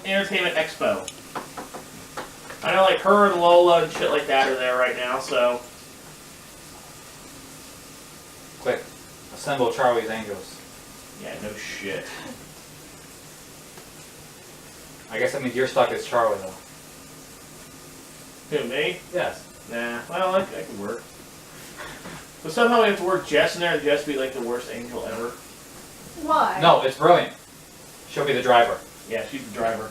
Entertainment Expo. I know, like, her and Lola and shit like that are there right now, so... Quick, assemble Charlie's Angels. Yeah, no shit. I guess that means you're stuck as Charlie, though. Who, me? Yes. Nah, well, I can work. But somehow we have to work Jess in there, and Jess be like the worst angel ever. Why? No, it's brilliant. She'll be the driver. Yeah, she's the driver.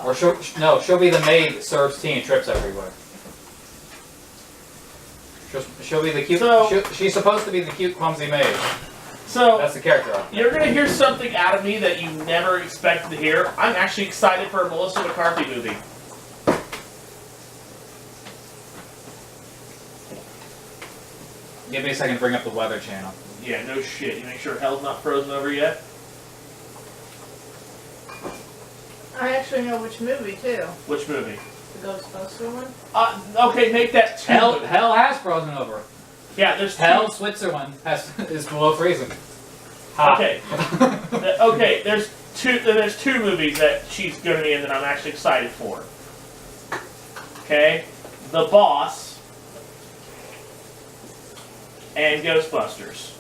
Or she'll be the maid that serves tea and trips everywhere. She'll be the cute. She's supposed to be the cute, clumsy maid. So that's the character. You're gonna hear something out of me that you never expected to hear. I'm actually excited for a Melissa McCarthy movie. Give me a second to bring up the Weather Channel. Yeah, no shit. You make sure hell's not frozen over yet? I actually know which movie, too. Which movie? The Ghostbuster one? Okay, make that two. Hell has frozen over. Yeah, there's Hell, two. Switzerland is below freezing. Okay. Okay, there's two movies that she's going to be in that I'm actually excited for. Okay? The Boss and Ghostbusters.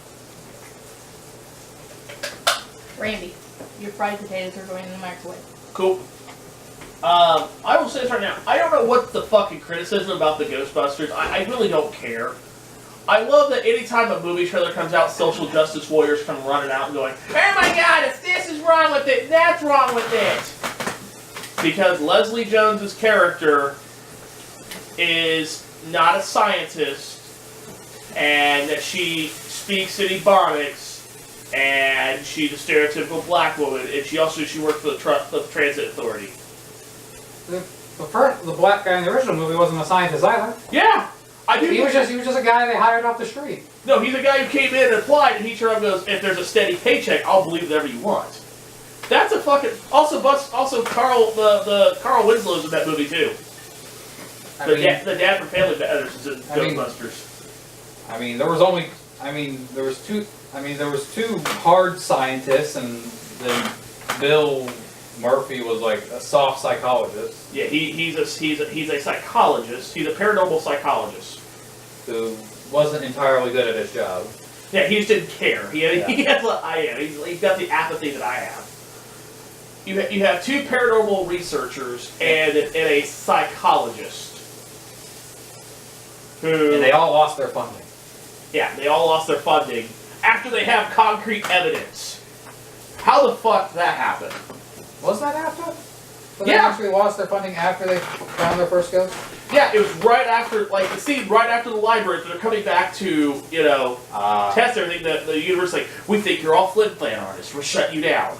Randy, your fried potatoes are going in the microwave. Cool. I will say this right now. I don't know what the fucking criticism about the Ghostbusters. I really don't care. I love that anytime a movie trailer comes out, social justice warriors come running out and going, "Oh my god, if this is wrong with it, that's wrong with it!" Because Leslie Jones's character is not a scientist, and that she speaks in Ebonics, and she's a stereotypical black woman, and she works for the Transit Authority. The black guy in the original movie wasn't a scientist either. Yeah! He was just a guy they hired off the street. No, he's a guy who came in and applied, and he turned around and goes, "If there's a steady paycheck, I'll believe whatever you want." That's a fucking... Also Carl Winslow's in that movie, too. The dad from Family Matters is in Ghostbusters. I mean, there was two hard scientists, and then Bill Murphy was like a soft psychologist. Yeah, he's a psychologist. He's a paranormal psychologist who wasn't entirely good at his job. Yeah, he just didn't care. He's got the apathy that I have. You have two paranormal researchers and a psychologist who... And they all lost their funding. Yeah, they all lost their funding after they have concrete evidence. How the fuck did that happen? Was that after? But they actually lost their funding after they found their first ghost? Yeah, it was right after, like, the scene right after the library, they're coming back to, test everything. The universe, like, "We think you're all Flim Flam artists. We're shutting you down."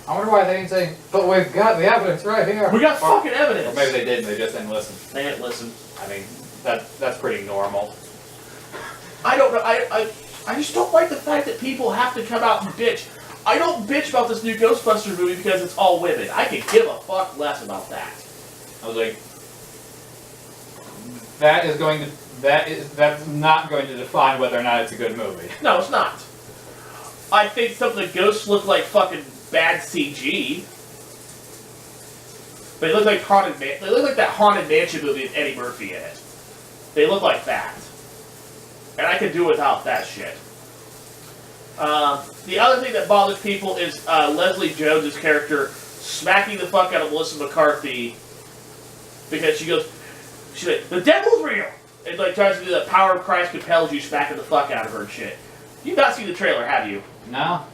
I wonder why they didn't say, "But we've got the evidence right here." We got fucking evidence. Or maybe they didn't, they just didn't listen. They didn't listen. I mean, that's pretty normal. I don't know, I just don't like the fact that people have to come out and bitch. I don't bitch about this new Ghostbusters movie because it's all women. I could give a fuck less about that. I was like, that's not going to define whether or not it's a good movie. No, it's not. I think some of the ghosts look like fucking bad CG. They look like They look like that Haunted Mansion movie with Eddie Murphy in it. They look like that. And I could do without that shit. The other thing that bothers people is Leslie Jones's character smacking the fuck out of Melissa McCarthy because she's like, "The devil's real!" And like tries to do the power of Christ compels you, smacking the fuck out of her and shit. You've not seen the trailer, have you? No.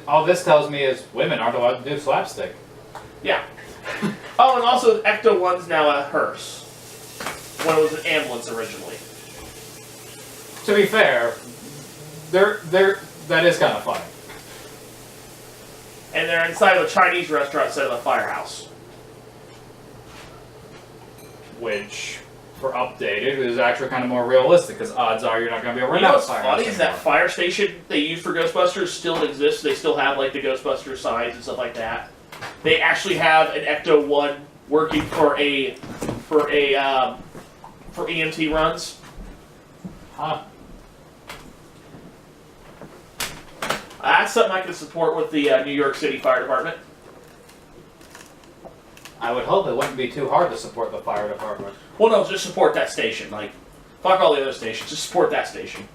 All this tells me is women aren't allowed to do slapstick. Yeah. Oh, and also Ecto-1's now a hearse. When it was an ambulance originally. To be fair, that is kind of funny. And they're inside of a Chinese restaurant instead of a firehouse. Which, for updated, is actually kind of more realistic, because odds are you're not going to be able to rent out a firehouse. What's funny is that fire station they use for Ghostbusters still exists. They still have like the Ghostbusters signs and stuff like that. They actually have an Ecto-1 working for EMT runs. Huh. That's something I can support with the New York City Fire Department. I would hope it wouldn't be too hard to support the fire department. Well, no, just support that station. Like, fuck all the other stations. Just support that station.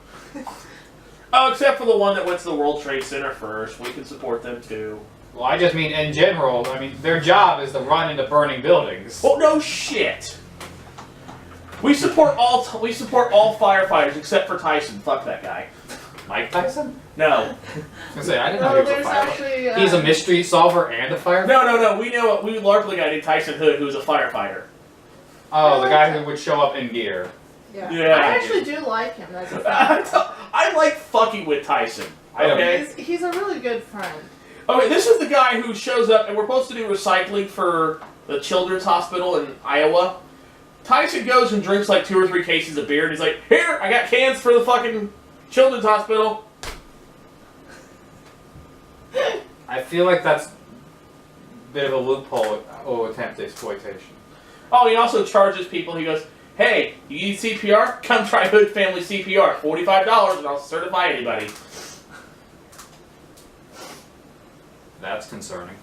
Oh, except for the one that went to the World Trade Center first. We can support them too. Well, I just mean in general. I mean, their job is to run into burning buildings. Well, no shit. We support all firefighters except for Tyson. Fuck that guy. Mike Tyson? No. I was gonna say, I didn't know No, he was a there's firefighter. actually. He's a mystery solver and a firefighter? No. We know we largely got named Tyson Hood, who's a firefighter. Oh, the guy who would show up in gear. Yeah. Yeah. I actually do like him as a friend. I like fucking with Tyson. I don't- Okay. He's a really good friend. Okay, this is the guy who shows up, and we're supposed to do recycling for the Children's Hospital in Iowa. Tyson goes and drinks like 2 or 3 cases of beer, and he's like, "Here, I got cans for the fucking Children's Hospital." I feel like that's a bit of a loophole attempt at exploitation. Oh, he also charges people. He goes, "Hey, you need CPR? Come try Hood Family CPR. $45, and I'll certify anybody." That's concerning.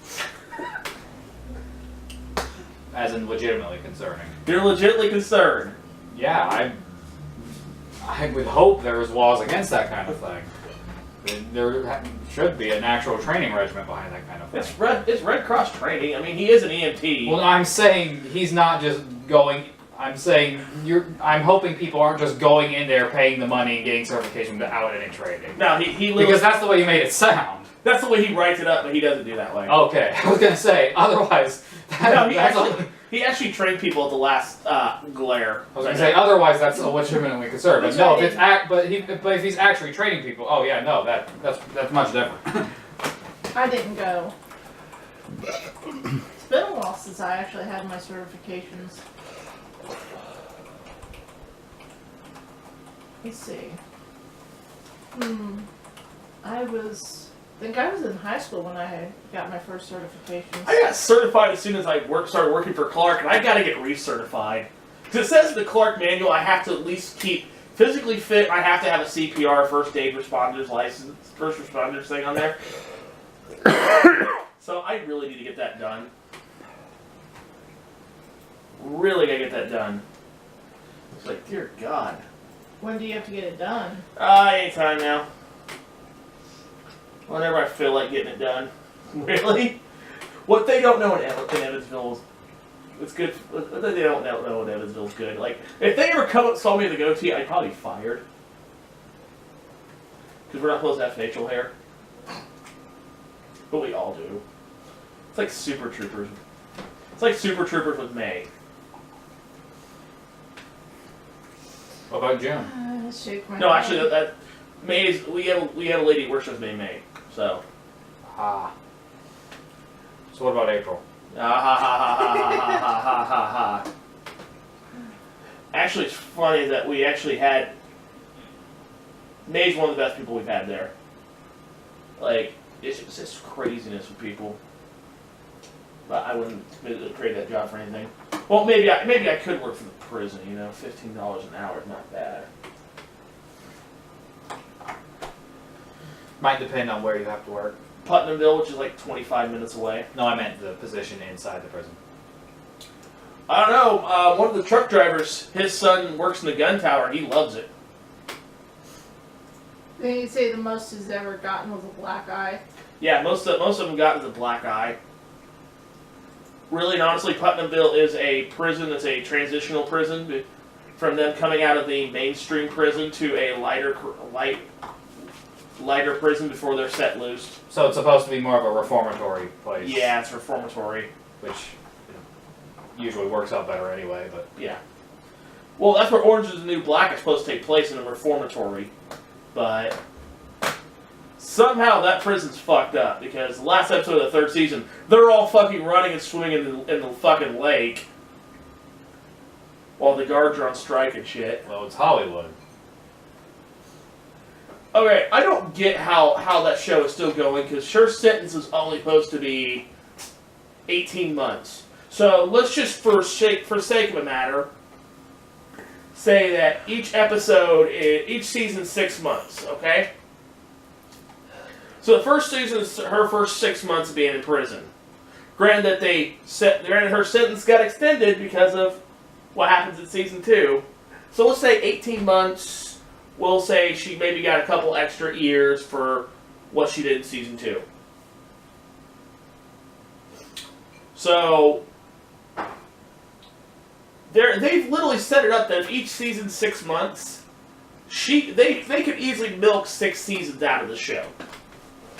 As in legitimately concerning. You're legitimately concerned. Yeah, I would hope there was laws against that kind of thing. There should be an actual training regimen behind that kind of thing. It's Red Cross training. I mean, he is an EMT. Well, I'm saying he's not just going. I'm saying I'm hoping people aren't just going in there, paying the money, and getting certification without any training. No, he Because literally, that's the way you made it sound. that's the way he writes it up, but he doesn't do that way. Okay, I was gonna say otherwise. No, That's he actually trained people at the last glare. I was gonna say otherwise that's a legitimately concerned. But That's no, right. if he's actually training people, oh yeah, no, that's much different. I didn't go. It's been a while since I actually had my certifications. Let's see. I think I was in high school when I got my first certifications. I got certified as soon as I started working for Clark, and I got to get recertified. Because it says in the Clark manual I have to at least keep physically fit. I have to have a CPR, first aid responders license, first responders thing on there. So I really need to get that done. Really gotta get that done. It's like, dear God. When do you have to get it done? Anytime now. Whenever I feel like getting it done. Really? What they don't know in Evansville is it's good. What they don't know in Evansville is good. Like, if they ever come up and saw me with a goatee, I'd probably be fired. Because we're not supposed to have facial hair. But we all do. It's like Super Troopers. It's like Super Troopers with May. What about June? Shake my No, head. actually, that May's we have a lady who works with me, May. So. Ah. So what about April? Ha ha ha ha ha ha ha ha ha. Actually, it's funny that we actually had. May's one of the best people we've had there. Like, it's just craziness with people. But I wouldn't trade that job for anything. Well, maybe I could work for the prison. You know, $15 an hour is not bad. Might depend on where you have to work. Putnamville, which is like 25 minutes away. No, I meant the position inside the prison. I don't know. One of the truck drivers, his son works in the gun tower, and he loves it. Then you say the most he's ever gotten was a black eye. Yeah, most of them got the black eye. Really and honestly, Putnamville is a prison that's a transitional prison from them coming out of the mainstream prison to a lighter prison before they're set loose. So it's supposed to be more of a reformatory place. Yeah, it's reformatory. Which usually works out better anyway, but Yeah. Well, that's where Orange is the New Black is supposed to take place, in a reformatory. But somehow that prison's fucked up, because the last episode of the 3rd season, they're all fucking running and swimming in the fucking lake while the guards are on strike and shit. well, it's Hollywood. Okay, I don't get how that show is still going, because Sure Sentence is only supposed to be 18 months. So let's just, for sake of a matter, say that each season's 6 months, okay? So the first season is her first 6 months of being in prison. Granted that her sentence got extended because of what happens in season 2. So let's say 18 months. We'll say she maybe got a couple extra years for what she did in season 2. So they've literally set it up that if each season's 6 months, they could easily milk 6 seasons out of the show.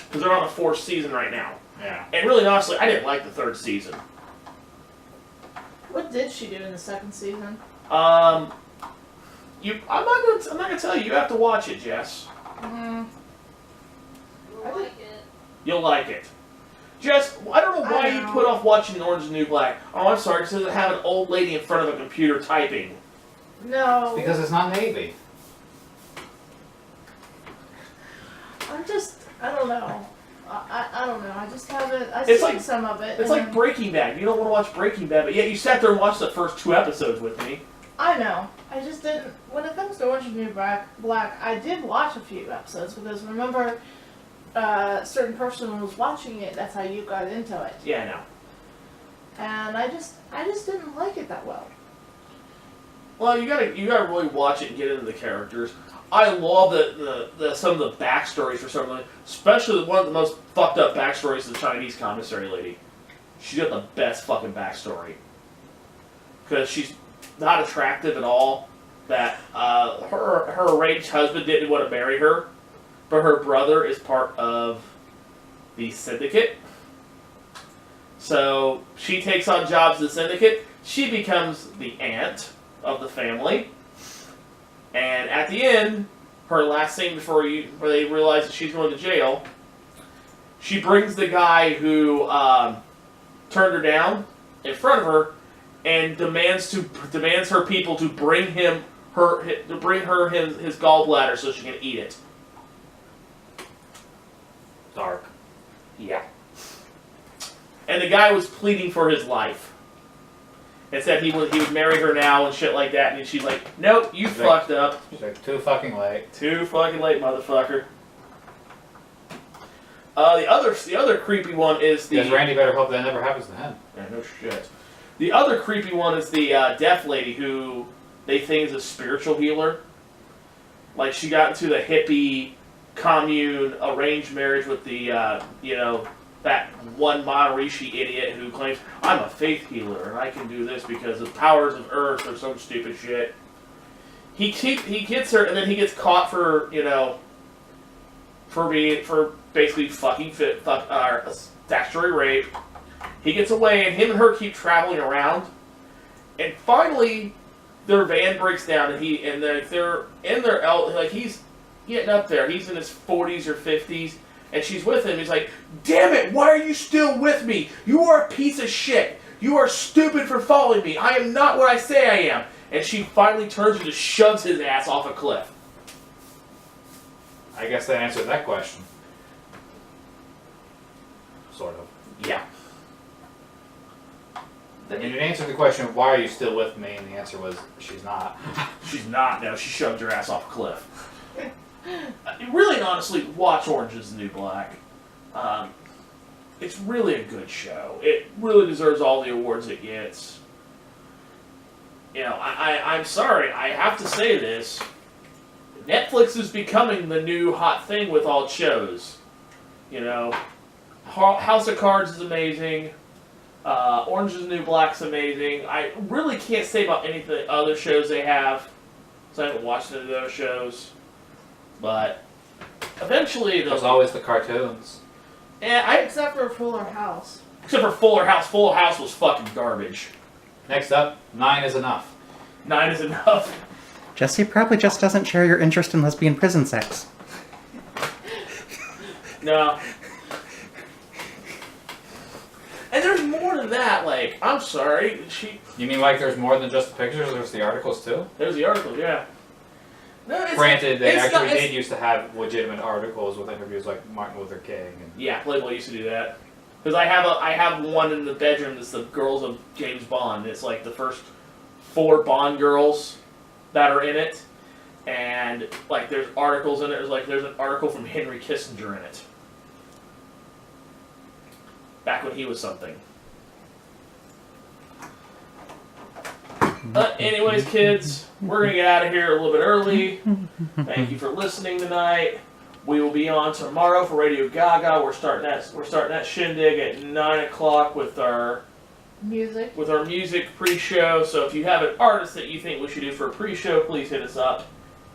Because they're on the 4th season right now. Yeah. And really, honestly, I didn't like the 3rd season. What did she do in the 2nd season? I'm not gonna tell you. You have to watch it, Jess. Mm, You'll like it. You'll like it. Jess, I don't know why I you know. put off watching Orange is the New Black. Oh, I'm sorry, because it doesn't have an old lady in front of a computer typing. no. Because it's not Navy. I don't know. I don't know. I just haven't. I've It's seen like- some of it. It's and like then- Breaking Bad. You don't want to watch Breaking Bad, but yet you sat there and watched the first 2 episodes with me. I know. I just didn't. When it comes to Orange is the New Black, I did watch a few episodes because remember, a certain person was watching it. That's how you got into it. Yeah, I know. And I just didn't like it that well. Well, you gotta really watch it and get into the characters. I love the some of the backstories for some of them, especially one of the most fucked up backstories is the Chinese commissary lady. She's got the best fucking backstory because she's not attractive at all. That her arranged husband didn't want to marry her, but her brother is part of the syndicate. So she takes on jobs in the syndicate. She becomes the aunt of the family. And at the end, her last scene before they realize that she's going to jail, she brings the guy who turned her down in front of her and demands her people to bring her his gallbladder so she can eat it. Dark. Yeah. And the guy was pleading for his life. And said he would marry her now and shit like that, and she's like, nope, you fucked up. She's like, too fucking late. Too fucking late, motherfucker. The other creepy one is the... Because Randy better hope that never happens to him. Yeah, no shit. The other creepy one is the deaf lady who they think is a spiritual healer. Like, she got into the hippie commune arranged marriage with the, that one Maharishi idiot who claims, I'm a faith healer and I can do this because of powers of earth or some stupid shit. He gets her and then he gets caught for basically statutory rape. He gets away and him and her keep traveling around. And finally their van breaks down and they're in their he's getting up there. He's in his 40s or 50s. And she's with him. He's like, damn it, why are you still with me? You are a piece of shit. You are stupid for following me. I am not what I say I am. And she finally turns and just shoves his ass off a cliff. I guess that answers that question. Sort of. Yeah. I mean, it answered the question, why are you still with me? And the answer was, she's not. She's not. No, she shoved her ass off a cliff. Really and honestly, watch Orange is the New Black. It's really a good show. It really deserves all the awards it gets. I'm sorry, I have to say this. Netflix is becoming the new hot thing with all shows. House of Cards is amazing. Orange is the New Black's amazing. I really can't say about any of the other shows they have, so I haven't watched any of those shows. But eventually, There's always the cartoons. Except for Fuller House. Except for Fuller House. Fuller House was fucking garbage. Next up, 9 is enough. 9 is enough. Jesse probably just doesn't share your interest in lesbian prison sex. No. And there's more than that. Like, I'm sorry, You mean like there's more than just the pictures, there's the articles too? there's the article, yeah. No, Granted, they it's actually not- did used to have legitimate articles with interviews like Martin Luther King. And Yeah, Playboy used to do that. Because I have one in the bedroom that's the girls of James Bond. It's like the first 4 Bond girls that are in it. And like there's articles in it. There's an article from Henry Kissinger in it. back when he was something. Anyways, kids, we're gonna get out of here a little bit early. Thank you for listening tonight. We will be on tomorrow for Radio Gaga. We're starting that shindig at 9 o'clock with our Music. music pre-show. So if you have an artist that you think we should do for a pre-show, please hit us up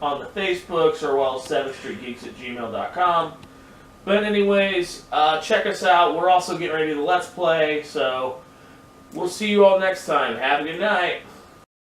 on the Facebooks or 7thstreetgeeks@gmail.com. But anyways, check us out. We're also getting ready to Let's Play. So we'll see you all next time. Have a good night.